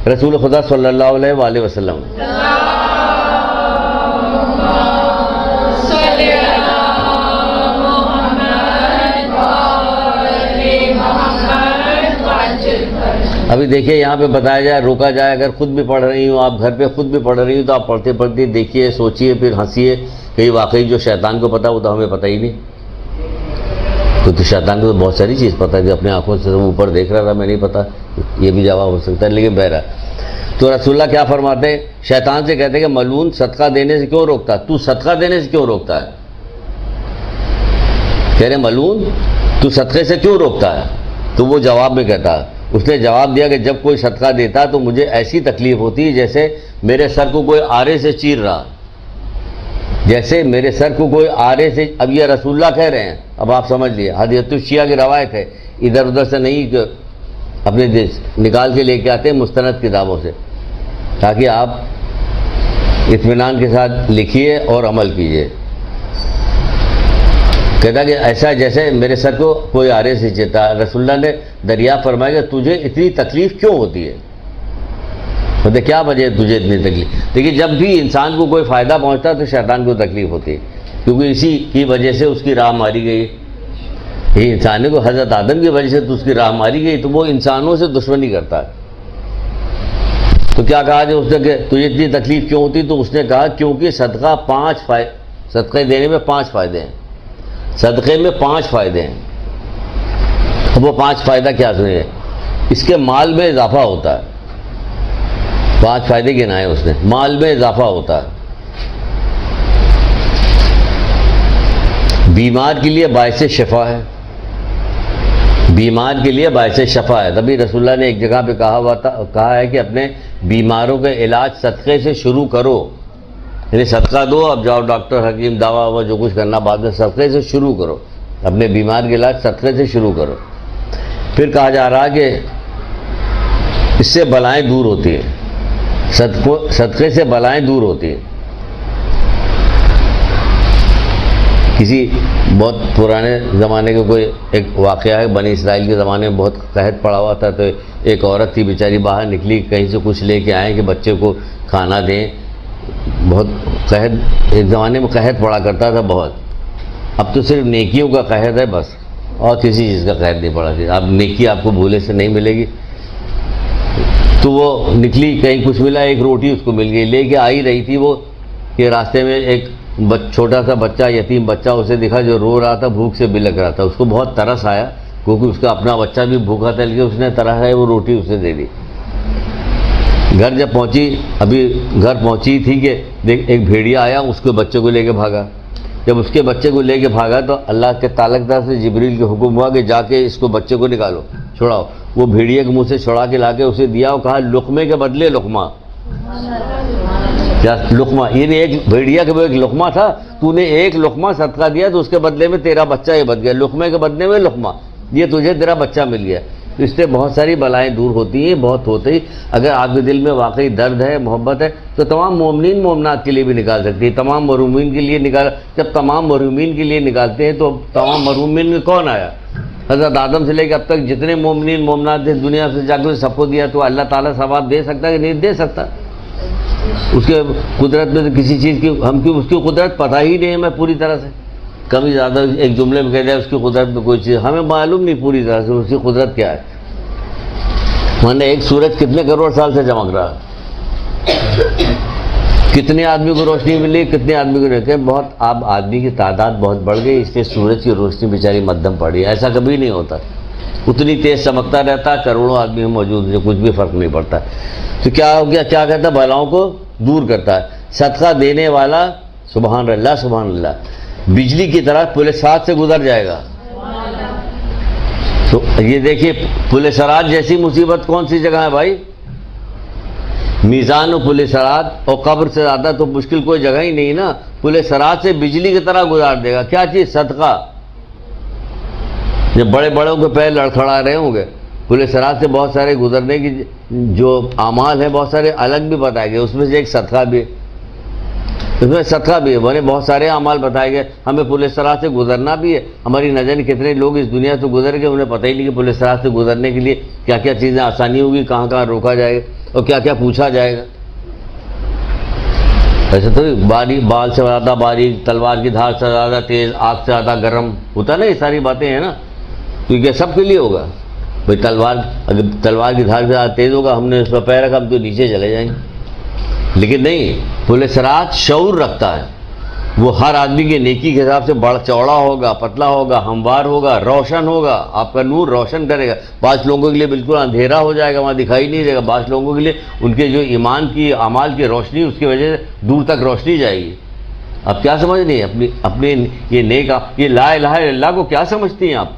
رسول خدا صلی اللہ علیہ وآلہ وسلم. ابھی دیکھیے یہاں پہ بتایا جائے، روکا جائے، اگر خود بھی پڑھ رہی ہوں، آپ گھر پہ خود بھی پڑھ رہی ہوں، تو آپ پڑھتے پڑھتے دیکھیے، سوچیے، پھر ہنسیے کہ واقعی جو شیطان کو پتا وہ تو ہمیں پتہ ہی نہیں. تو شیطان کو تو بہت ساری چیز پتہ ہے کہ اپنے آنکھوں سے اوپر دیکھ رہا تھا، میں نہیں پتا، یہ بھی جواب ہو سکتا ہے، لیکن بہرحال. تو رسول اللہ کیا فرماتے ہیں؟ شیطان سے کہتے ہیں کہ ملعون صدقہ دینے سے کیوں روکتا ہے؟ تو صدقہ دینے سے کیوں روکتا ہے؟ کہہ رہے ملعون تو صدقے سے کیوں روکتا ہے؟ تو وہ جواب میں کہتا ہے، اس نے جواب دیا کہ جب کوئی صدقہ دیتا تو مجھے ایسی تکلیف ہوتی ہے جیسے میرے سر کو کوئی آرے سے چیر رہا، جیسے میرے سر کو کوئی آرے سے. اب یہ رسول اللہ کہہ رہے ہیں، اب آپ سمجھ لیے، حدیث الشیعہ کی روایت ہے، ادھر ادھر سے نہیں، کہ اپنے نکال کے لے کے آتے ہیں مستند کتابوں سے، تاکہ آپ اطمینان کے ساتھ لکھیے اور عمل کیجیے. کہتا کہ ایسا جیسے میرے سر کو کوئی آرے سے چیرتا. رسول اللہ نے دریافت فرمایا کہ تجھے اتنی تکلیف کیوں ہوتی ہے؟ مطلب کیا وجہ ہے تجھے اتنی تکلیف؟ دیکھیے جب بھی انسان کو کوئی فائدہ پہنچتا ہے تو شیطان کو تکلیف ہوتی ہے، کیونکہ اسی کی وجہ سے اس کی راہ ماری گئی. یہ انسانوں کو حضرت آدم کی وجہ سے تو اس کی راہ ماری گئی، تو وہ انسانوں سے دشمنی کرتا ہے. تو کیا کہا جو اس نے کہ تجھے اتنی تکلیف کیوں ہوتی؟ تو اس نے کہا کیونکہ صدقے دینے میں 5 فائدے ہیں، صدقے میں 5 فائدے ہیں. اب وہ 5 فائدہ کیا سنیں؟ اس کے مال میں اضافہ ہوتا ہے. 5 فائدے گنائے اس نے. مال میں اضافہ ہوتا ہے، بیمار کے لیے باعث شفا ہے، بیمار کے لیے باعث شفا ہے. تبھی رسول اللہ نے ایک جگہ پہ کہا ہے کہ اپنے بیماروں کا علاج صدقے سے شروع کرو، یعنی صدقہ دو، اب جاؤ ڈاکٹر حکیم دوا ہوا جو کچھ کرنا بعد میں، صدقے سے شروع کرو، اپنے بیمار کے علاج صدقے سے شروع کرو. پھر کہا جا رہا کہ اس سے بلائیں دور ہوتی ہیں، صدقے سے بلائیں دور ہوتی ہیں. کسی بہت پرانے زمانے کا کوئی ایک واقعہ ہے، بنی اسرائیل کے زمانے میں بہت قحط پڑا ہوا تھا، تو ایک عورت تھی بیچاری باہر نکلی، کہیں سے کچھ لے کے آئیں کہ بچے کو کھانا دیں. بہت قحط، ایک زمانے میں قحط پڑا کرتا تھا بہت. اب تو صرف نیکیوں کا قحط ہے بس، اور کسی چیز کا قحط نہیں پڑا. اب نیکی آپ کو بھولے سے نہیں ملے گی. تو وہ نکلی، کہیں کچھ ملا، ایک روٹی اس کو مل گئی، لے کے آئی رہی تھی وہ، کہ راستے میں ایک چھوٹا سا بچہ، یتیم بچہ اسے دکھا جو رو رہا تھا، بھوک سے بلک رہا تھا. اس کو بہت ترس آیا کیونکہ اس کا اپنا بچہ بھی بھوکا تھا، لیکن اس نے ترس آیا، وہ روٹی اسے دے دی. گھر جب پہنچی، ابھی گھر پہنچی تھی کہ ایک بھیڑیا آیا، اس کے بچے کو لے کے بھاگا. جب اس کے بچے کو لے کے بھاگا تو اللہ کے تعلقدار سے جبریل کے حکم ہوا کہ جا کے اس کو بچے کو نکالو، چھڑاؤ. وہ بھیڑیے کے منہ سے چھڑا کے لا کے اسے دیا اور کہا لقمے کے بدلے لقمہ. کیا لقمہ؟ یعنی ایک بھیڑیا کے وہ ایک لقمہ تھا، تو نے ایک لقمہ صدقہ دیا تو اس کے بدلے میں تیرا بچہ یہ بچ گیا. لقمے کے بدلے میں لقمہ، یہ تجھے تیرا بچہ مل گیا. تو اس سے بہت ساری بلائیں دور ہوتی ہیں، بہت ہوتی. اگر آپ کے دل میں واقعی درد ہے، محبت ہے، تو تمام مومنین مومنات کے لیے بھی نکال سکتی ہے، تمام مرحومین کے لیے نکال. جب تمام مرحومین کے لیے نکالتے ہیں تو تمام مرحومین میں کون آیا؟ حضرت آدم سے لے کے اب تک جتنے مومنین مومنات تھے دنیا سے جا کے سب کو دیا. تو اللہ تعالیٰ ثواب دے سکتا ہے کہ نہیں دے سکتا؟ اس کے قدرت میں تو کسی چیز کی ہم کی اس کی قدرت پتہ ہی نہیں ہے ہمیں پوری طرح سے. کبھی زیادہ ایک جملے میں کہہ دیا اس کی قدرت میں کوئی چیز ہمیں معلوم نہیں پوری طرح سے اس کی قدرت کیا ہے. مانے ایک سورج کتنے کروڑ سال سے چمک رہا ہے، کتنے آدمی کو روشنی ملی، کتنے آدمی کو نہیں. بہت اب آدمی کی تعداد بہت بڑھ گئی، اس لیے سورج کی روشنی بیچاری مدھم پڑی. ایسا کبھی نہیں ہوتا، اتنی تیز چمکتا رہتا، کروڑوں آدمی موجود ہیں، کچھ بھی فرق نہیں پڑتا. تو کیا ہو گیا؟ کیا کہتا ہے؟ بلاؤں کو دور کرتا ہے. صدقہ دینے والا، سبحان اللہ سبحان اللہ، بجلی کی طرح پل صراط سے گزر جائے گا. تو یہ دیکھیے پل صراط جیسی مصیبت کون سی جگہ ہے بھائی؟ میزان و پل صراط اور قبر سے زیادہ تو مشکل کوئی جگہ ہی نہیں نا. پل صراط سے بجلی کی طرح گزار دے گا. کیا چیز؟ صدقہ. جب بڑے بڑوں کے پیر لڑکھڑا رہے ہوں گے، پل صراط سے بہت سارے گزرنے کی جو اعمال ہیں بہت سارے الگ بھی بتائے گئے، اس میں سے ایک صدقہ بھی ہے. اس میں صدقہ بھی ہے، بولے بہت سارے اعمال بتائے گئے، ہمیں پل صراط سے گزرنا بھی ہے. ہماری نہ جانے کتنے لوگ اس دنیا سے گزر گئے، انہیں پتہ ہی نہیں کہ پل صراط سے گزرنے کے لیے کیا کیا چیزیں آسانی ہوگی، کہاں کہاں روکا جائے گا اور کیا کیا پوچھا جائے گا. ایسے تو بال سے زیادہ باریک، تلوار کی دھار سے زیادہ تیز، آگ سے زیادہ گرم ہوتا ہے نا، یہ ساری باتیں ہیں نا. کیونکہ سب کے لیے ہوگا بھائی، اگر تلوار کی دھار سے زیادہ تیز ہوگا، ہم نے اس پر پیر رکھا ہم تو نیچے چلے جائیں گے. لیکن نہیں، پل صراط شعور رکھتا ہے، وہ ہر آدمی کے نیکی کے حساب سے بڑا چوڑا ہوگا، پتلا ہوگا، ہموار ہوگا، روشن ہوگا، آپ کا نور روشن کرے گا. بعض لوگوں کے لیے بالکل اندھیرا ہو جائے گا، وہاں دکھائی نہیں دے گا. بعض لوگوں کے لیے ان کے جو ایمان کی اعمال کی روشنی، اس کی وجہ سے دور تک روشنی جائے گی. اب کیا سمجھ رہی ہیں اپنے یہ نیک، یہ لا الہ الا اللہ کو کیا سمجھتی ہیں آپ؟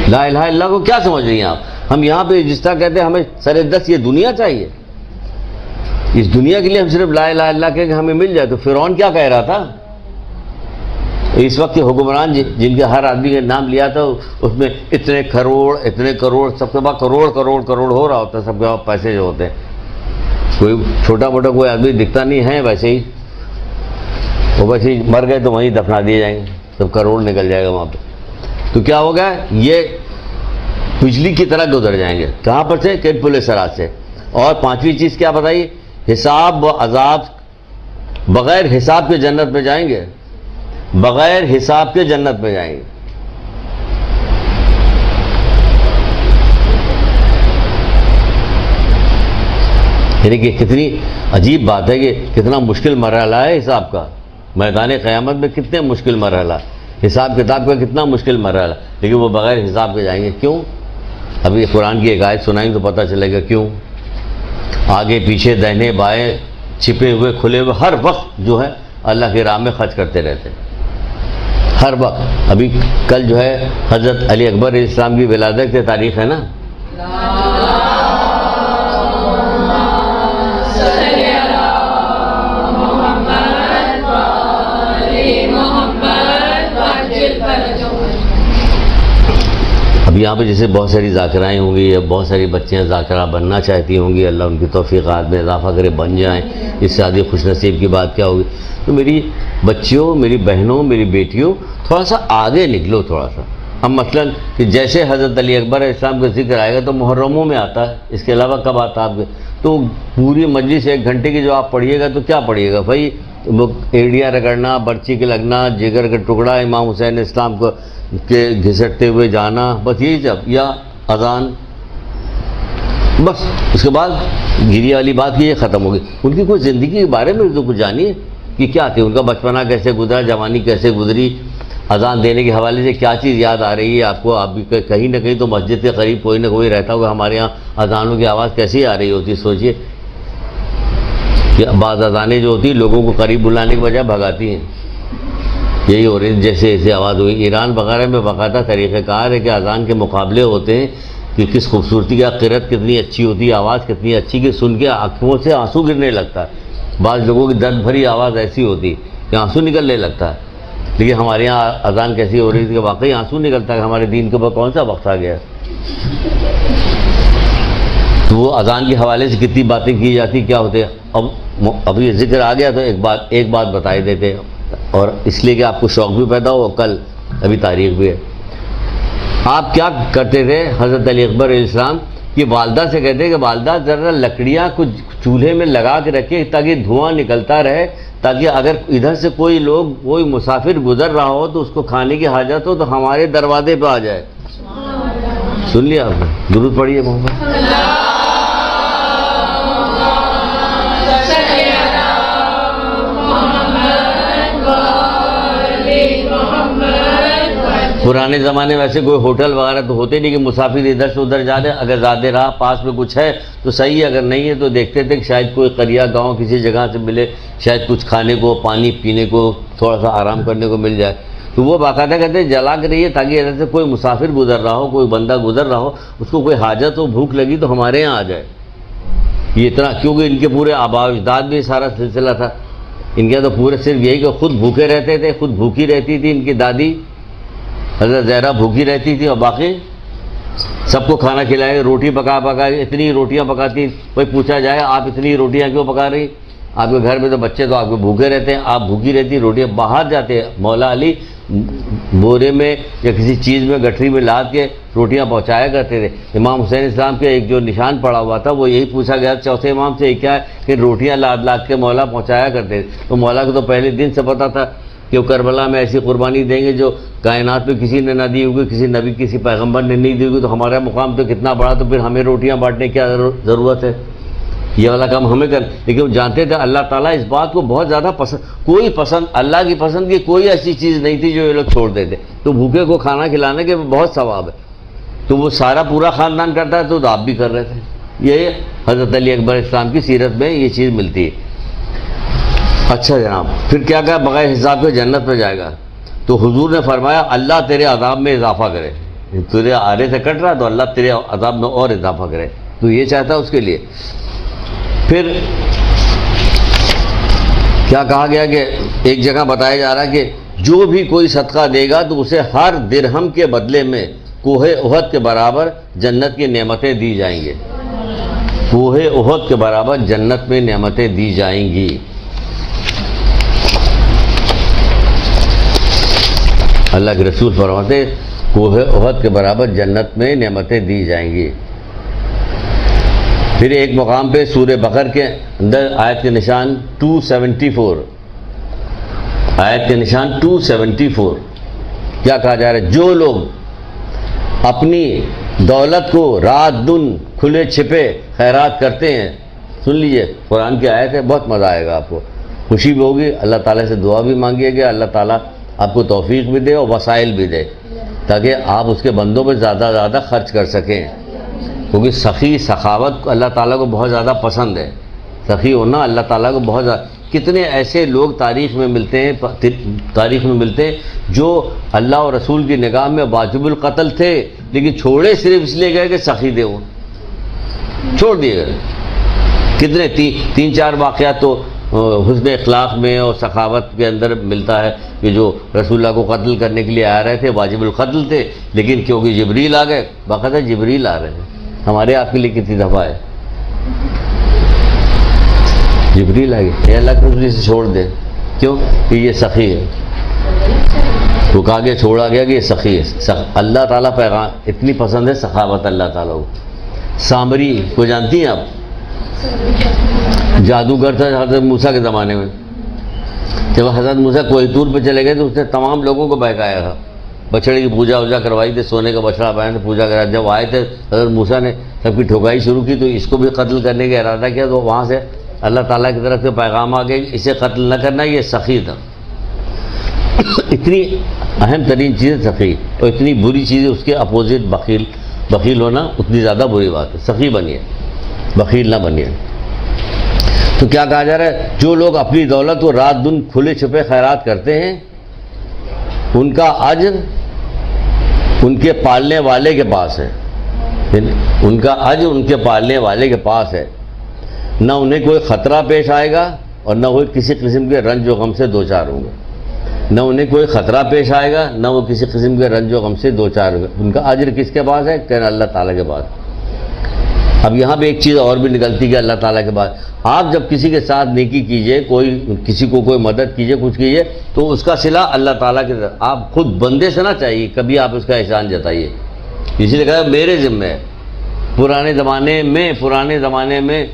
لا الہ الا اللہ کو کیا سمجھ رہی ہیں آپ؟ ہم یہاں پہ جس طرح کہتے ہیں ہمیں سر دست یہ دنیا چاہیے، اس دنیا کے لیے ہم صرف لا الہ الا اللہ کہ ہمیں مل جائے. تو فرعون کیا کہہ رہا تھا؟ اس وقت کے حکمران جن کے ہر آدمی کا نام لیا تھا، اس میں اتنے کروڑ سب کے پاس کروڑ ہو رہا ہوتا ہے، سب کے پاس پیسے جو ہوتے ہیں. کوئی چھوٹا موٹا کوئی آدمی دکھتا نہیں ہے، ویسے ہی وہ ویسے ہی مر گئے تو وہیں دفنا دیے جائیں گے، سب کروڑ نکل جائے گا وہاں پہ. تو کیا ہوگا؟ یہ بجلی کی طرح گزر جائیں گے. کہاں پر سے؟ کہ پل صراط سے. اور پانچویں چیز کیا بتائی؟ حساب و عذاب، بغیر حساب کے جنت میں جائیں گے، بغیر حساب کے جنت میں جائیں گے. یعنی کہ کتنی عجیب بات ہے کہ کتنا مشکل مرحلہ ہے حساب کا. میدان قیامت میں کتنے مشکل مرحلہ، حساب کتاب کا کتنا مشکل مرحلہ، لیکن وہ بغیر حساب کے جائیں گے. کیوں؟ ابھی قرآن کی ایک آیت سنائیں تو پتہ چلے گا کیوں. آگے پیچھے دہنے بائیں، چھپے ہوئے کھلے ہوئے، ہر وقت جو ہے اللہ کی راہ میں خرچ کرتے رہتے ہیں، ہر وقت. ابھی کل جو ہے حضرت علی اکبر علیہ السلام کی ولادت کی تاریخ ہے نا. اب یہاں پہ جیسے بہت ساری ذاکرائیں ہوں گی، یا بہت ساری بچیاں ذاکرہ بننا چاہتی ہوں گی، اللہ ان کی توفیقات میں اضافہ کرے، بن جائیں. اس سے زیادہ خوش نصیب کی بات کیا ہوگی؟ تو میری بچیوں، میری بہنوں، میری بیٹیوں، تھوڑا سا آگے نکلو تھوڑا سا. اب مثلاً کہ جیسے حضرت علی اکبر علیہ السلام کا ذکر آئے گا تو محرموں میں آتا ہے، اس کے علاوہ کب آتا آپ کے؟ تو پوری مجلس 1 گھنٹے کی جو آپ پڑھیے گا تو کیا پڑھیے گا بھائی؟ ایڑیاں رگڑنا، برچی کے لگنا، جگر کا ٹکڑا، امام حسین اسلام کو کے گھسٹتے ہوئے جانا، بس یہی سب، یا اذان، بس. اس کے بعد گریہ والی بات کی یہ ختم ہوگی. ان کی کوئی زندگی کے بارے میں تو کچھ جانیے کہ کیا تھی، ان کا بچپنا کیسے گزرا، جوانی کیسے گزری، اذان دینے کے حوالے سے کیا چیز یاد آ رہی ہے آپ کو. آپ بھی کہیں نہ کہیں تو مسجد کے قریب کوئی نہ کوئی رہتا ہوگا. ہمارے یہاں اذانوں کی آواز کیسی آ رہی ہوتی، سوچئے کہ بعض اذانیں جو ہوتی ہیں لوگوں کو قریب بلانے کے بجائے بھگاتی ہیں. یہی ہو رہی جیسے ایسے آواز ہوئی. ایران وغیرہ میں باقاعدہ طریقہ کار ہے کہ اذان کے مقابلے ہوتے ہیں کہ کس خوبصورتی کا، قرأت کتنی اچھی ہوتی ہے، آواز کتنی اچھی کہ سن کے آنکھوں سے آنسو گرنے لگتا ہے. بعض لوگوں کی درد بھری آواز ایسی ہوتی کہ آنسو نکلنے لگتا ہے. لیکن ہمارے یہاں اذان کیسی ہو رہی تھی کہ واقعی آنسو نکلتا ہے. ہمارے دین کے اوپر کون سا وقت آ گیا. تو وہ اذان کے حوالے سے کتنی باتیں کی جاتی، کیا ہوتے. اب یہ ذکر آ گیا تو ایک بات بتائی دیتے، اور اس لیے کہ آپ کو شوق بھی پیدا ہو، کل ابھی تاریخ بھی ہے. آپ کیا کرتے تھے؟ حضرت علی اکبر علیہ السلام کی والدہ سے کہتے کہ والدہ ذرا لکڑیاں کچھ چولہے میں لگا کے رکھے تاکہ دھواں نکلتا رہے، تاکہ اگر ادھر سے کوئی مسافر گزر رہا ہو تو اس کو کھانے کی حاجت ہو تو ہمارے دروازے پہ آ جائے. سن لیا آپ نے؟ درود پڑھیے محمد. پرانے زمانے میں ویسے کوئی ہوٹل وغیرہ تو ہوتے نہیں کہ مسافر ادھر سے ادھر جا دے. اگر زیادہ راہ پاس میں کچھ ہے تو صحیح ہے، اگر نہیں ہے تو دیکھتے تھے کہ شاید کوئی قریہ گاؤں کسی جگہ سے ملے، شاید کچھ کھانے کو، پانی پینے کو، تھوڑا سا آرام کرنے کو مل جائے. تو وہ باقاعدہ کہتے ہیں جلا کے رہیے تاکہ ادھر سے کوئی مسافر گزر رہا ہو، کوئی بندہ گزر رہا ہو، اس کو کوئی حاجت ہو، بھوک لگی تو ہمارے یہاں آ جائے. یہ اتنا، کیونکہ ان کے پورے آباء و اجداد میں سارا سلسلہ تھا. ان کے تو پورے صرف یہی کہ خود بھوکے رہتے تھے، خود بھوکی رہتی تھی. ان کی دادی حضرت زہرا بھوکی رہتی تھی اور باقی سب کو کھانا کھلائے، روٹی پکا اتنی روٹیاں پکاتی. کوئی پوچھا جائے آپ اتنی روٹیاں کیوں پکا رہی؟ آپ کے گھر میں تو بچے تو آپ کے بھوکے رہتے ہیں، آپ بھوکی رہتی روٹیاں، باہر جاتے ہیں مولا علی بورے میں یا کسی چیز میں گٹھری میں لاد کے روٹیاں پہنچایا کرتے تھے۔ امام حسین اسلام کے ایک جو نشان پڑا ہوا تھا وہ یہی پوچھا گیا چوتھے امام سے، کیا ہے کہ روٹیاں لاد لاد کے مولا پہنچایا کرتے تھے۔ تو مولا کو تو پہلے دن سے پتا تھا کہ وہ کربلا میں ایسی قربانی دیں گے جو کائنات میں کسی نے نہ دی ہوگی، کسی نبی کسی پیغمبر نے نہیں دی ہوگی، تو ہمارا مقام تو کتنا بڑا، تو پھر ہمیں روٹیاں بانٹنے کی کیا ضرورت ہے، یہ والا کام ہمیں کر۔ لیکن وہ جانتے تھے اللہ تعالیٰ اس بات کو بہت زیادہ پسند اللہ کی پسند کی کوئی ایسی چیز نہیں تھی جو یہ لوگ چھوڑ دیتے۔ تو بھوکے کو کھانا کھلانے کے بہت ثواب ہے، تو وہ سارا پورا خاندان کرتا ہے تو آپ بھی کر رہے تھے۔ یہ حضرت علی اکبر اسلام کی سیرت میں یہ چیز ملتی ہے۔ اچھا جناب، پھر کیا کہا؟ بغیر حساب کے جنت میں جائے گا۔ تو حضور نے فرمایا اللہ تیرے عذاب میں اضافہ کرے، تیرے آرے سے کٹ رہا تو اللہ تیرے عذاب میں اور اضافہ کرے، تو یہ چاہتا ہے اس کے لیے۔ پھر کیا کہا گیا کہ ایک جگہ بتایا جا رہا ہے کہ جو بھی کوئی صدقہ دے گا تو اسے ہر درہم کے بدلے میں کوہ احد کے برابر جنت کی نعمتیں دی جائیں گے، کوہ احد کے برابر جنت میں نعمتیں دی جائیں گی۔ اللہ کے رسول فرماتے کوہ احد کے برابر جنت میں نعمتیں دی جائیں گی۔ پھر ایک مقام پہ سورہ بقر کے اندر آیت کے نشان 274، آیت کے نشان 274 کیا کہا جا رہا ہے؟ جو لوگ اپنی دولت کو رات دن کھلے چھپے خیرات کرتے ہیں، سن لیجئے قرآن کی آیت ہے، بہت مزہ آئے گا آپ کو، خوشی بھی ہوگی، اللہ تعالیٰ سے دعا بھی مانگیے گا، اللہ تعالیٰ آپ کو توفیق بھی دے اور وسائل بھی دے تاکہ آپ اس کے بندوں پہ زیادہ زیادہ خرچ کر سکیں، کیونکہ سخی سخاوت اللہ تعالیٰ کو بہت زیادہ پسند ہے، سخی ہونا اللہ تعالیٰ کو بہت زیادہ۔ کتنے ایسے لوگ تاریخ میں ملتے ہیں جو اللہ اور رسول کی نگاہ میں واجب القتل تھے، لیکن چھوڑے صرف اس لیے گئے کہ سخی تھے، وہ چھوڑ دیے گئے۔ کتنے تین چار واقعات تو حسن اخلاق میں اور سخاوت کے اندر ملتا ہے کہ جو رسول اللہ کو قتل کرنے کے لیے آ رہے تھے، واجب القتل تھے، لیکن کیونکہ جبریل آ گئے، باقاعدہ جبریل آ رہے ہیں، ہمارے آپ کے لیے کتنی دفعہ ہے جبریل آ گئے، اے اللہ کے رسول سے چھوڑ دے، کیوں کہ یہ سخی ہے، تو کہا گیا چھوڑا گیا کہ یہ سخی ہے۔ اللہ تعالیٰ پیغام اتنی پسند ہے سخاوت اللہ تعالیٰ کو۔ سامری کو جانتی ہیں آپ؟ جادوگر تھا حضرت موسیٰ کے زمانے میں، جب حضرت موسیٰ کوہ طور پہ چلے گئے تو اس نے تمام لوگوں کو بہکایا تھا، بچڑے کی پوجا ووجا کروائی تھی، سونے کا بچڑا بنایا تھا، پوجا کرایا۔ جب آئے تھے حضرت موسیٰ نے سب کی ٹھوکائی شروع کی تو اس کو بھی قتل کرنے کا ارادہ کیا، تو وہاں سے اللہ تعالیٰ کی طرف سے پیغام آ گیا اسے قتل نہ کرنا، یہ سخی تھا۔ اتنی اہم ترین چیز سخی، اور اتنی بری چیز ہے اس کے اپوزٹ بخیل ہونا، اتنی زیادہ بری بات ہے۔ سخی بنیے، بخیل نہ بنیے۔ تو کیا کہا جا رہا ہے؟ جو لوگ اپنی دولت کو رات دن کھلے چھپے خیرات کرتے ہیں ان کا اجر ان کے پالنے والے کے پاس ہے، ان کا اجر ان کے پالنے والے کے پاس ہے، نہ انہیں کوئی خطرہ پیش آئے گا اور نہ وہ کسی قسم کے رنج و غم سے دوچار ہوں گے، نہ انہیں کوئی خطرہ پیش آئے گا نہ وہ کسی قسم کے رنج و غم سے دوچار ہوں گے۔ ان کا اجر کس کے پاس ہے؟ کہنا اللہ تعالیٰ کے پاس۔ اب یہاں پہ ایک چیز اور بھی نکلتی ہے اللہ تعالیٰ کے بعد، آپ جب کسی کے ساتھ نیکی کیجئے، کسی کو کوئی مدد کیجئے، کچھ کیجئے، تو اس کا صلہ اللہ تعالیٰ کے ساتھ، آپ خود بندے سے نہ چاہیے کبھی آپ اس کا احسان جتائیے، اسی لیے کہا میرے ذمہ ہے۔ پرانے زمانے میں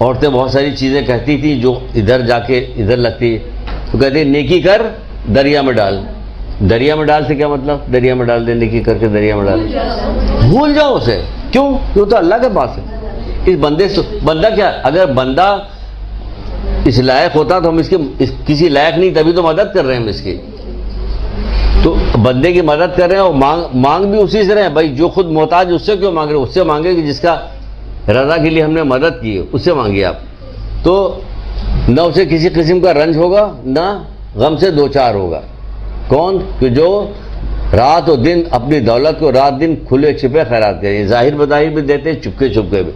عورتیں بہت ساری چیزیں کہتی تھیں جو ادھر جا کے ادھر لگتی، تو کہتی نیکی کر دریا میں ڈال۔ دریا میں ڈال سے کیا مطلب؟ دریا میں ڈال دے، نیکی کر کے دریا میں ڈال، بھول جاؤ اسے، کیوں؟ تو اللہ کے پاس ہے۔ اس بندے سے بندہ کیا، اگر بندہ اس لائق ہوتا تو ہم کسی لائق نہیں، تبھی تو مدد کر رہے ہیں ہم اس کی، تو بندے کی مدد کر رہے ہیں اور مانگ بھی اسی سے رہے ہیں۔ بھائی جو خود محتاج اس سے کیوں مانگ رہے ہیں؟ اس سے مانگے کہ جس کا رضا کے لیے ہم نے مدد کی ہے، اس سے مانگیے آپ، تو نہ اسے کسی قسم کا رنج ہوگا نہ غم سے دوچار ہوگا۔ کون؟ کہ جو رات و دن اپنی دولت کو رات دن کھلے چھپے خیرات کریں، ظاہر بظاہر بھی دیتے، چپکے چپکے بھی۔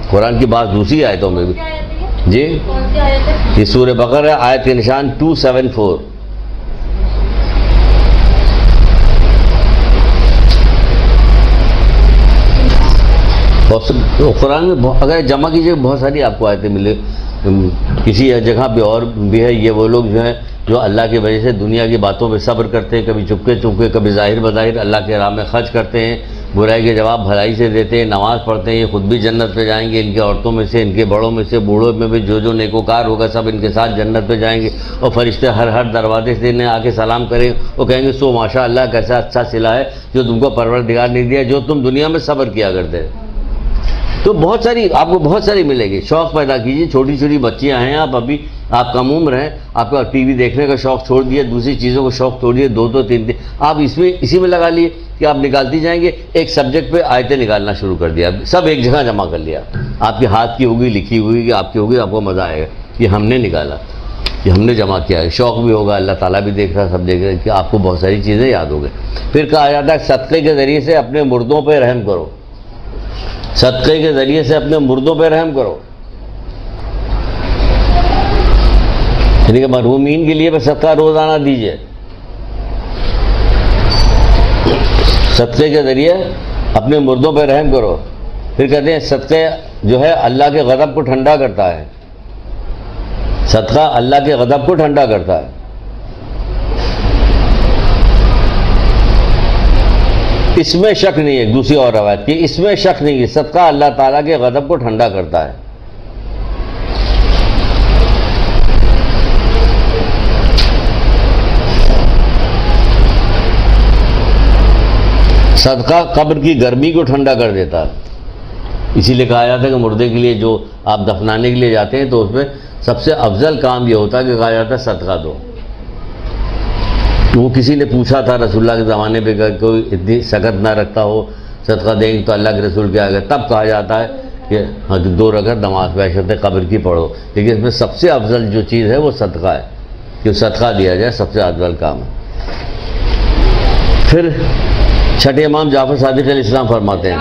قرآن کی بات دوسری آیتوں میں بھی، جی یہ سورہ بقرہ ہے، آیت کے نشان 274۔ اور قرآن میں اگر جمع کیجیے بہت ساری آپ کو آیتیں ملے. کسی جگہ پہ اور بھی ہے یہ وہ لوگ جو ہیں جو اللہ کی وجہ سے دنیا کی باتوں پہ صبر کرتے ہیں, کبھی چپکے چپکے کبھی ظاہر بظاہر اللہ کے راہ میں خرچ کرتے ہیں, برائی کے جواب بھلائی سے دیتے ہیں, نماز پڑھتے ہیں. یہ خود بھی جنت پہ جائیں گے, ان کی عورتوں میں سے, ان کے بڑوں میں سے, بوڑھوں میں بھی جو نیکوکار ہوگا سب ان کے ساتھ جنت پہ جائیں گے. اور فرشتے ہر دروازے سے انہیں آ کے سلام کریں, وہ کہیں گے سو ماشاء اللہ کیسا اچھا صلہ ہے جو تم کو پروردگار نے دیا, جو تم دنیا میں صبر کیا کرتے. تو بہت ساری آپ کو بہت ساری ملے گی. شوق پیدا کیجیے. چھوٹی چھوٹی بچیاں ہیں آپ, ابھی آپ کم عمر ہیں, آپ کا ٹی وی دیکھنے کا شوق چھوڑ دیا, دوسری چیزوں کو شوق چھوڑ دیے, 2-3 آپ اسی میں لگا لیے کہ آپ نکالتی جائیں گے. ایک سبجیکٹ پہ آیتیں نکالنا شروع کر دیا, سب ایک جگہ جمع کر لیا. آپ کے ہاتھ کی ہوگی, لکھی ہوئی کہ آپ کی ہوگی, آپ کو مزہ آئے گا کہ ہم نے نکالا, کہ ہم نے جمع کیا ہے. شوق بھی ہوگا, اللہ تعالیٰ بھی دیکھ رہا, سب دیکھ رہے کہ آپ کو بہت ساری چیزیں یاد ہو گئی. پھر کہا جاتا ہے صدقے کے ذریعے سے اپنے مردوں پہ رحم کرو. صدقے کے ذریعے سے اپنے مردوں پہ رحم کرو, یعنی کہ مرحومین کے لیے صدقہ روزانہ دیجیے. صدقے کے ذریعے اپنے مردوں پہ رحم کرو. پھر کہتے ہیں صدقے جو ہے اللہ کے غضب کو ٹھنڈا کرتا ہے. صدقہ اللہ کے غضب کو ٹھنڈا کرتا ہے. اس میں شک نہیں ہے, دوسری اور روایت کی اس میں شک نہیں ہے, صدقہ اللہ تعالیٰ کے غضب کو ٹھنڈا کرتا ہے. صدقہ قبر کی گرمی کو ٹھنڈا کر دیتا ہے. اسی لیے کہا جاتا ہے کہ مردے کے لیے جو آپ دفنانے کے لیے جاتے ہیں تو اس میں سب سے افضل کام یہ ہوتا ہے کہ کہا جاتا ہے صدقہ دو. وہ کسی نے پوچھا تھا رسول اللہ کے زمانے پہ کہ کوئی اتنی سخت نہ رکھتا ہو, صدقہ دیں گے تو اللہ کے رسول کیا آگے, تب کہا جاتا ہے کہ 2 رکعت نماز بیشت قبر کی پڑھو. لیکن اس میں سب سے افضل جو چیز ہے وہ صدقہ ہے, کہ صدقہ دیا جائے سب سے افضل کام ہے. پھر چھٹے امام جعفر صادق علیہ السلام فرماتے ہیں,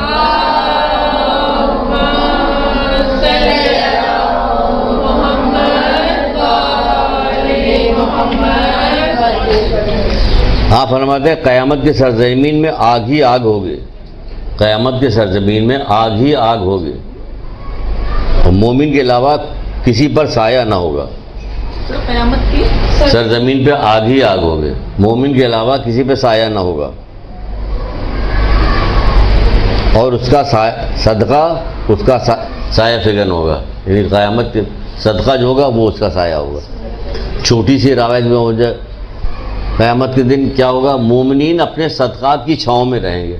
آپ فرماتے ہیں قیامت کی سرزمین میں آگ ہی آگ ہوگی. قیامت کی سرزمین میں آگ ہی آگ ہوگی, اور مومن کے علاوہ کسی پر سایہ نہ ہوگا. قیامت کی سرزمین پہ آگ ہی آگ ہوگی, مومن کے علاوہ کسی پہ سایہ نہ ہوگا. اور اس کا صدقہ اس کا سایہ فگن ہوگا, یعنی قیامت صدقہ جو ہوگا وہ اس کا سایہ ہوگا. چھوٹی سی روایت میں ہو جائے, قیامت کے دن کیا ہوگا, مومنین اپنے صدقات کی چھاؤں میں رہیں گے.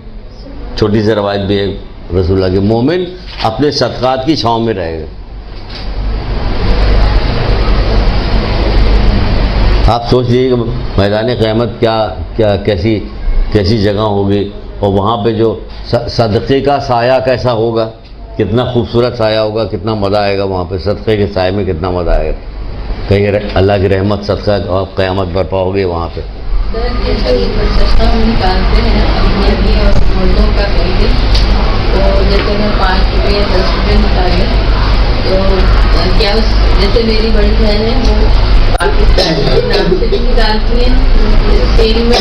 چھوٹی سی روایت بھی ہے رسول اللہ کے, مومن اپنے صدقات کی چھاؤں میں رہے گا. آپ سوچ لیجیے کہ میدان قیامت کیسی جگہ ہوگی, اور وہاں پہ جو صدقے کا سایہ کیسا ہوگا, کتنا خوبصورت سایہ ہوگا, کتنا مزہ آئے گا وہاں پہ. صدقے کے سائے میں کتنا مزہ آئے گا. کہیں اللہ کی رحمت صدقہ اور قیامت برپا ہوگی وہاں پہ. صدقہ ہم نکالتے ہیں اپنے اور مردوں کا کہیں گے, تو جیسے میں 5 روپے یا 10 روپے نکالے, تو کیا اس جیسے میری بڑی بہن ہے وہ پاکستان کے نام سے بھی نکالتی ہیں, تیری میں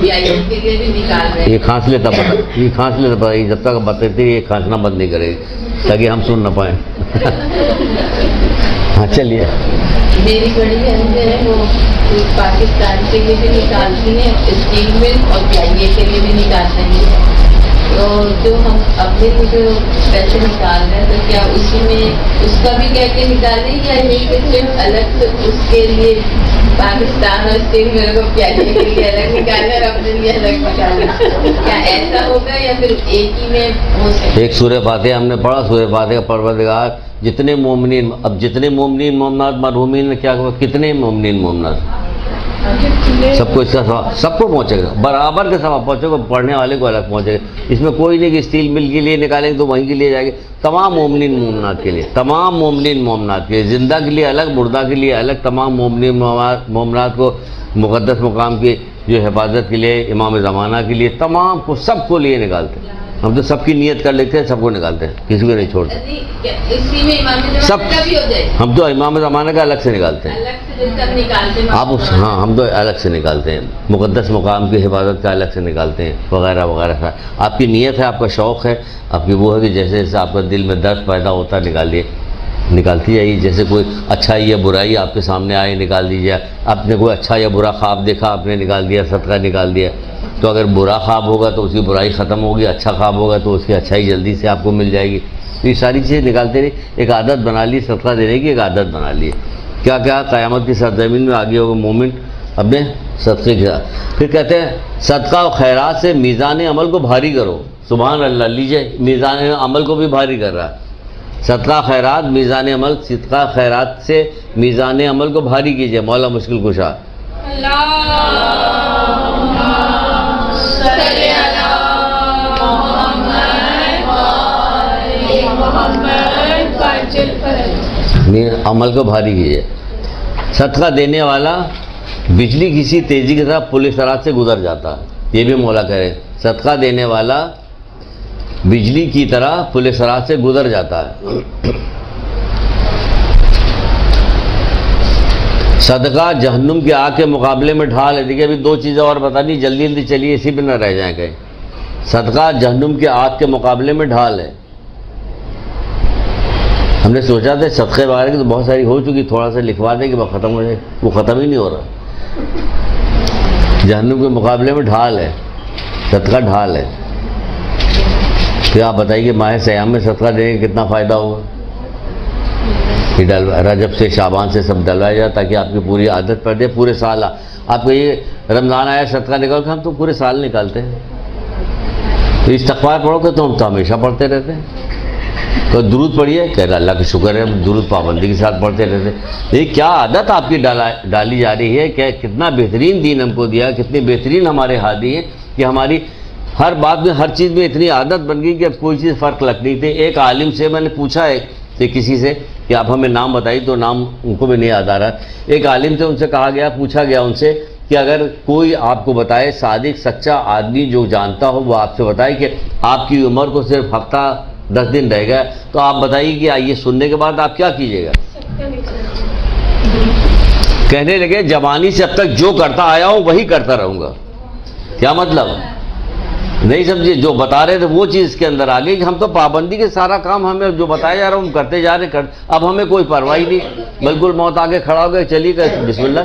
بیائی کے لیے بھی نکال رہے ہیں. یہ کھانس لیتا پتا, جب تک بتاتی یہ کھانسنا بند نہیں کرے گی تاکہ ہم سن نہ پائیں. ہاں چلیے. میری بڑی بہن جو ہے وہ پاکستان کے لیے بھی نکالتی ہیں, اسٹیل میں, اور بیائی کے لیے بھی نکالتے ہیں. تو جو ہم اپنے کو جو پیسے نکال رہے ہیں تو کیا اسی میں اس کا بھی کہہ کے نکالیں, یا یہ کہ صرف الگ اس کے لیے پاکستان اور اسٹیل میرے کو پیائی کے لیے الگ نکالنا اور اپنے لیے الگ نکالنا, کیا ایسا ہوگا یا پھر ایک ہی میں ہو سکتا؟ ایک سورہ فاتحہ ہم نے پڑھا, سورہ فاتحہ پروردگار جتنے مومنین, اب جتنے مومنین مومنات مرحومین نے کیا کہا, کتنے مومنین مومنات, سب کو اس کا ثواب سب کو پہنچے گا, برابر کے ثواب پہنچے گا, پڑھنے والے کو الگ پہنچے گا. اس میں کوئی نہیں کہ اسٹیل مل کے لیے نکالیں گے تو وہیں کے لیے جائے گا. تمام مومنین مومنات کے لیے, تمام مومنین مومنات کے لیے, زندہ کے لیے الگ, مردہ کے لیے الگ, تمام مومنین مومنات کو مقدس مقام کی جو حفاظت کے لیے, امام زمانہ کے لیے, تمام کو سب کو لیے نکالتے ہیں. ہم تو سب کی نیت کر لیتے ہیں, سب کو نکالتے ہیں, کسی کو نہیں چھوڑتے. اسی میں امام سب زمانہ کا بھی ہو جائے, ہم تو امام زمانہ کا الگ سے نکالتے ہیں. الگ سے جس کا نکالتے ہیں آپ اس, ہاں ہم تو الگ سے نکالتے ہیں, مقدس مقام کی حفاظت کا الگ سے نکالتے ہیں وغیرہ وغیرہ. آپ کی نیت ہے, آپ کا شوق ہے, آپ کی وہ ہے کہ جیسے جیسے آپ کا دل میں درد پیدا ہوتا ہے نکالیے, نکالتی جائیے. جیسے کوئی اچھائی یا برائی آپ کے سامنے آئے نکال دیجیے. آپ نے کوئی اچھا یا برا خواب دیکھا, آپ نے نکال دیا, صدقہ نکال دیا. تو اگر برا خواب ہوگا تو اس کی برائی ختم ہوگی, اچھا خواب ہوگا تو اس کی اچھائی جلدی سے آپ کو مل جائے گی. تو یہ ساری چیزیں نکالتے رہیے. ایک عادت بنا لی صدقہ دینے کی, ایک عادت بنا لی. کیا کیا قیامت کی سرزمین میں آگے ہوگا مومن اپنے صدقے کے ساتھ. پھر کہتے ہیں صدقہ و خیرات سے میزان عمل کو بھاری کرو. سبحان اللہ, لیجئے میزان عمل کو بھی بھاری کر رہا ہے. صدقہ خیرات میزان عمل, صدقہ خیرات سے میزان عمل کو بھاری کیجئے. مولا مشکل کشا. عمل کو بھاری کیجئے. صدقہ دینے والا بجلی کسی تیزی کی طرح پل صراط سے گزر جاتا ہے. یہ بھی مولا کہہ رہے, صدقہ دینے والا بجلی کی طرح پل صراط سے گزر جاتا ہے. صدقہ جہنم کی آگ کے مقابلے میں ڈھال ہے. دیکھیے ابھی دو چیزیں اور بتانی, جلدی جلدی چلیے, اسی پہ نہ رہ جائیں کہیں. صدقہ جہنم کی آگ کے مقابلے میں ڈھال ہے. ہم نے سوچا تھا صدقے وغیرہ کی تو بہت ساری ہو چکی, تھوڑا سا لکھوا دیں کہ وہ ختم ہو جائے, وہ ختم ہی نہیں ہو رہا. جہنم کے مقابلے میں ڈھال ہے, صدقہ ڈھال ہے. پھر آپ بتائیے کہ ماہ سیام میں صدقہ دینے کا کتنا فائدہ ہوگا. رجب سے شعبان سے سب ڈلوایا جائے تاکہ آپ کی پوری عادت پڑ جائے. پورے سال آپ کو یہ رمضان آیا صدقہ نکال کے, ہم تو پورے سال نکالتے ہیں. تو استغفار پڑھو گے تو ہم تو ہمیشہ پڑھتے رہتے ہیں. تو درود پڑھیے, کہہ رہا اللہ کا شکر ہے, درود پابندی کے ساتھ پڑھتے رہتے. یہ کیا عادت آپ کی ڈالی جا رہی ہے, کہ کتنا بہترین دین ہم کو دیا, کتنے بہترین ہمارے ہادی ہیں کہ ہماری ہر بات میں, ہر چیز میں اتنی عادت بن گئی کہ اب کوئی چیز فرق لگ نہیں تھی. ایک عالم سے میں نے پوچھا ہے کہ کسی سے کہ آپ ہمیں نام بتائیے, تو نام ان کو بھی نہیں یاد آ رہا. ایک عالم سے ان سے کہا گیا, پوچھا گیا ان سے کہ اگر کوئی آپ کو بتائے, صادق سچا آدمی جو جانتا ہو وہ آپ سے بتائے کہ آپ کی عمر کو صرف ہفتہ 10 دن رہ گیا, تو آپ بتائیے کہ یہ سننے کے بعد آپ کیا کیجیے گا. کہنے لگے جوانی سے اب تک جو کرتا آیا ہوں وہی کرتا رہوں گا. کیا مطلب, نہیں سمجھے, جو بتا رہے تھے وہ چیز اس کے اندر آ گئی کہ ہم تو پابندی کے سارا کام ہمیں جو بتایا جا رہا ہم کرتے جا رہے ہیں. اب ہمیں کوئی پرواہ نہیں, بالکل موت آگے کھڑا ہو گیا, چلیے بسم اللہ,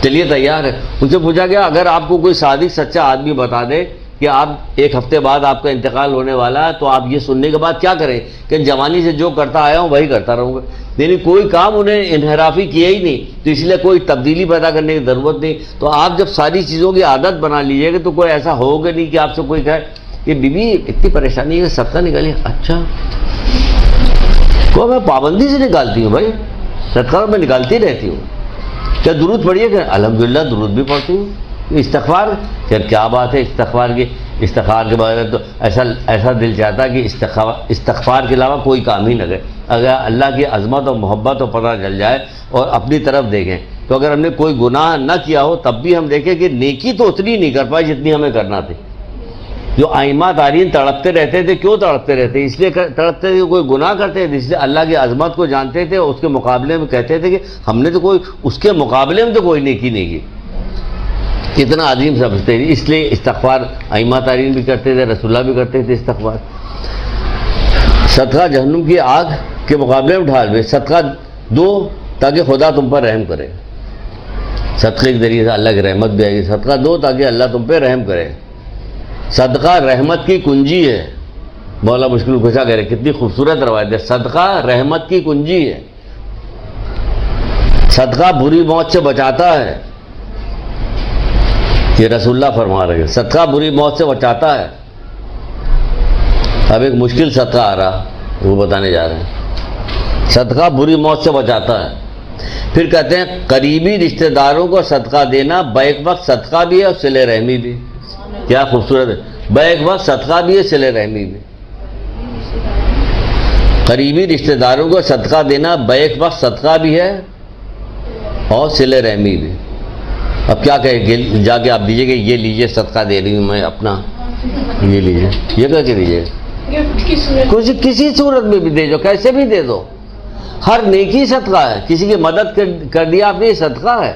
چلیے تیار ہے. ان سے پوچھا گیا اگر آپ کو کوئی صادق سچا آدمی بتا دے کہ آپ 1 ہفتے بعد آپ کا انتقال ہونے والا ہے, تو آپ یہ سننے کے بعد کیا کریں کہ جوانی سے جو کرتا آیا ہوں وہی کرتا رہوں گا. یعنی کوئی کام انہیں انحرافی کیا ہی نہیں, تو اس لیے کوئی تبدیلی پیدا کرنے کی ضرورت نہیں. تو آپ جب ساری چیزوں کی عادت بنا لیجیے گا تو کوئی ایسا ہوگا نہیں کہ آپ سے کوئی کہے کہ بی بی اتنی پریشانی ہے, صدقہ نکالیے. اچھا کو میں پابندی سے نکالتی ہوں بھائی, صدقہ میں نکالتی رہتی ہوں. کیا درود پڑھیے کہ الحمدللہ درود بھی پڑھتی ہوں. استغفار, پھر کیا بات ہے استغفار کی. استغفار کے بغیر تو ایسا دل چاہتا کہ استغفار کے علاوہ کوئی کام ہی نہ کرے. اگر اللہ کی عظمت اور محبت اور پتہ چل جائے اور اپنی طرف دیکھیں, تو اگر ہم نے کوئی گناہ نہ کیا ہو تب بھی ہم دیکھیں کہ نیکی تو اتنی نہیں کر پائے جتنی ہمیں کرنا تھی. جو ائمہ تارین تڑپتے رہتے تھے, کیوں تڑپتے رہتے, اس لیے تڑپتے تھے کہ کوئی گناہ کرتے تھے, اس لیے اللہ کی عظمت کو جانتے تھے, اس کے مقابلے میں کہتے تھے کہ ہم نے تو کوئی اس کے مقابلے میں تو کوئی نیکی نہیں کی. کتنا عظیم سمجھتے تھے, اس لیے استغفار ائمہ تارین بھی کرتے تھے, رسول اللہ بھی کرتے تھے استغفار. صدقہ جہنم کی آگ کے مقابلے میں ڈھال میں. صدقہ دو تاکہ خدا تم پر رحم کرے. صدقے کے ذریعے سے اللہ کی رحمت بھی آئے گی. صدقہ دو تاکہ اللہ تم پہ رحم کرے. صدقہ رحمت کی کنجی ہے. مولا مشکل کشا کہہ رہے, کتنی خوبصورت روایت ہے. صدقہ رحمت کی کنجی ہے. صدقہ بری موت سے بچاتا ہے. یہ رسول اللہ فرما رہے ہیں, صدقہ بری موت سے بچاتا ہے. اب ایک مشکل صدقہ آ رہا, وہ بتانے جا رہے ہیں. صدقہ بری موت سے بچاتا ہے. پھر کہتے ہیں قریبی رشتہ داروں کو صدقہ دینا بیک وقت صدقہ بھی ہے اور صلہ رحمی بھی. کیا خوبصورت ہے, بیک وقت صدقہ بھی ہے صلہ رحمی بھی. قریبی رشتہ داروں کو صدقہ دینا بیک وقت صدقہ بھی ہے اور صلہ رحمی بھی. اب کیا کہیں, جا کے آپ دیجیے کہ یہ لیجیے صدقہ دے رہی ہوں میں اپنا, یہ لیجیے, یہ کیا کریے, گفٹ کی صورت کسی صورت میں بھی دے جو, کیسے بھی دے دو. ہر نیکی صدقہ ہے. کسی کی مدد کر دیا آپ نے, یہ صدقہ ہے.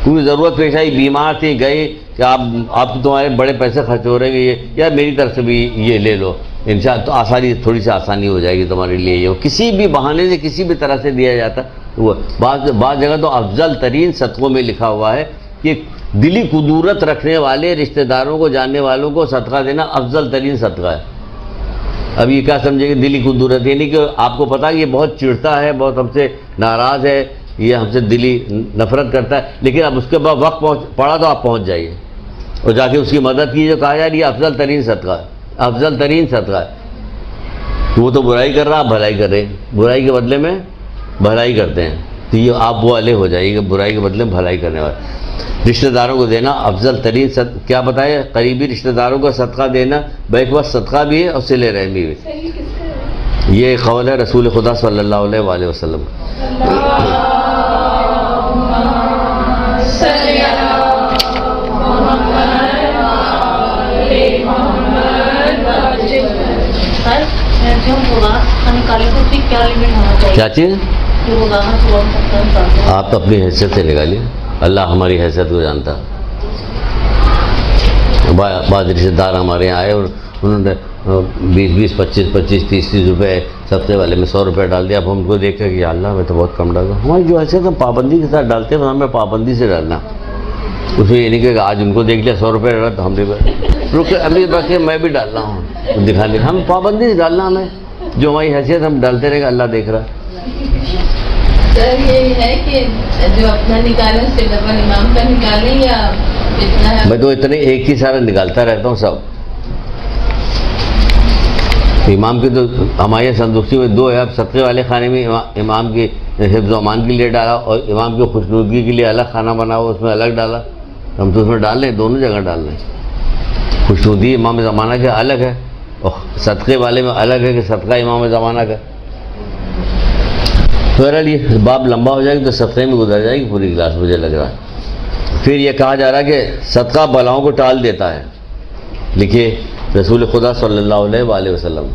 کوئی ضرورت پیش آئی, بیمار تھی, گئے کہ آپ تمہارے بڑے پیسے خرچ ہو رہے ہیں, یہ یا میری طرف سے بھی یہ لے لو, انشاءاللہ تو آسانی, تھوڑی سی آسانی ہو جائے گی تمہارے لیے. یہ کسی بھی بہانے سے کسی بھی طرح سے دیا جاتا. وہ بعض جگہ تو افضل ترین صدقوں میں لکھا ہوا ہے کہ دلی قدورت رکھنے والے رشتہ داروں کو, جاننے والوں کو صدقہ دینا افضل ترین صدقہ ہے. اب یہ کیا سمجھے کہ دلی قدورت, یعنی کہ آپ کو پتا کہ یہ بہت چڑھتا ہے, بہت ہم سے ناراض ہے, یہ ہم سے دلی نفرت کرتا ہے, لیکن اب اس کے بعد وقت پڑا تو آپ پہنچ جائیے اور جا کے اس کی مدد کیجیے. کہا جا رہی ہے افضل ترین صدقہ ہے, افضل ترین صدقہ ہے. وہ تو برائی کر رہا, آپ بھلائی کر رہے ہیں, برائی کے بدلے میں بھلائی کرتے ہیں, تو یہ آپ وہ والے ہو جائیے کہ برائی کے بدلے میں بھلائی کرنے والے. رشتہ داروں کو دینا افضل ترین کیا بتائے, قریبی رشتہ داروں کو صدقہ دینا بیک وقت صدقہ بھی ہے اور صلہ رحمی بھی. صحیح کس کا ہے؟ یہ قول ہے رسول خدا صلی اللہ علیہ وآلہ وسلم. کیا چیز آپ اپنی حیثیت سے نکالیے, اللہ ہماری حیثیت کو جانتا. بعض رشتے دار ہمارے یہاں آئے اور انہوں نے 20 25 30 روپے صدقے والے میں 100 روپے ڈال دیا. اب ہم کو دیکھ کر کہ اللہ میں تو بہت کم ڈال دوں. ہماری جو حیثیت ہم پابندی کے ساتھ ڈالتے ہیں, ہمیں پابندی سے ڈالنا. اس میں یہ نہیں کہ آج ان کو دیکھ لیا 100 روپے ڈالا تو ہم بھی رک ابھی باقی میں بھی ڈال رہا ہوں, دکھانے ہم پابندی سے ڈالنا. ہمیں جو ہماری حیثیت ہم ڈالتے رہے گا, اللہ دیکھ رہا. سر یہ ہے کہ جو اپنا نکالیں اس سے ڈبل امام کا نکالیں یا اتنا ہے؟ میں تو اتنے ایک ہی سارا نکالتا رہتا ہوں سب. امام کی تو ہمارے صندوقی میں 2 ہے. اب صدقے والے خانے میں امام کی حفظ و امان کے لیے ڈالا اور امام کی خوشنودگی کے لیے الگ کھانا بنا ہوا, اس میں الگ ڈالا. ہم تو اس میں ڈال لیں, دونوں جگہ ڈال لیں. خوشنودگی امام زمانہ کا الگ ہے اور صدقے والے میں الگ ہے کہ صدقہ امام زمانہ کا. بہرحال یہ باب لمبا ہو جائے گا تو صدقے میں گزر جائے گی پوری کلاس, مجھے لگ رہا ہے. پھر یہ کہا جا رہا ہے کہ صدقہ بلاؤں کو ٹال دیتا ہے. لکھیے رسول خدا صلی اللہ علیہ وآلہ وسلم,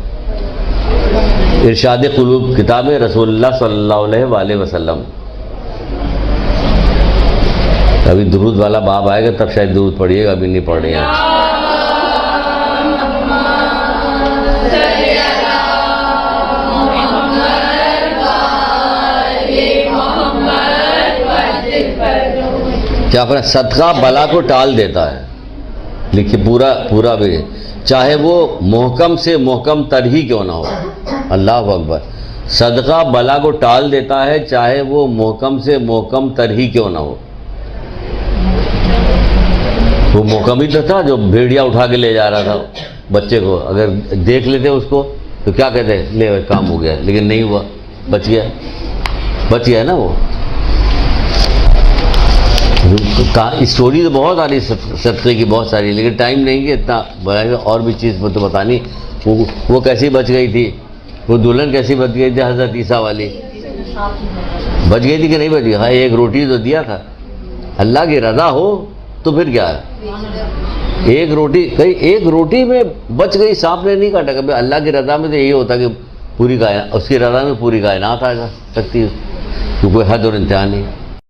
ارشاد قلوب کتاب رسول اللہ صلی اللہ علیہ وآلہ وسلم. ابھی درود والا باب آئے گا تب شاید درود پڑھیے گا, ابھی نہیں پڑھ رہے ہیں. کیا فرمایا, صدقہ بلا کو ٹال دیتا ہے. لکھیے پورا بھی, چاہے وہ محکم سے محکم تر ہی کیوں نہ ہو. اللہ اکبر. صدقہ بلا کو ٹال دیتا ہے چاہے وہ محکم سے محکم تر ہی کیوں نہ ہو. وہ محکم ہی تو تھا جو بھیڑیا اٹھا کے لے جا رہا تھا بچے کو. اگر دیکھ لیتے اس کو تو کیا کہتے, لے کام ہو گیا, لیکن نہیں ہوا, بچ گیا نا. وہ اسٹوری تو بہت آ رہی صدقے کی, بہت ساری, لیکن ٹائم نہیں کہ اتنا بڑھائے گا. اور بھی چیز تو بتانی. وہ کیسی بچ گئی تھی, وہ دلہن کیسی بچ گئی تھی, حضرت عیسیٰ والی بچ گئی تھی کہ نہیں بچ گئی؟ ہاں, ایک روٹی تو دیا تھا. اللہ کی رضا ہو تو پھر کیا ہے, ایک روٹی میں بچ گئی, سانپ نے نہیں کاٹا. کبھی اللہ کی رضا میں تو یہی ہوتا کہ پوری کائنات, اس کی رضا میں پوری کائنات آ سکتی ہے, کوئی حد اور انتہا نہیں.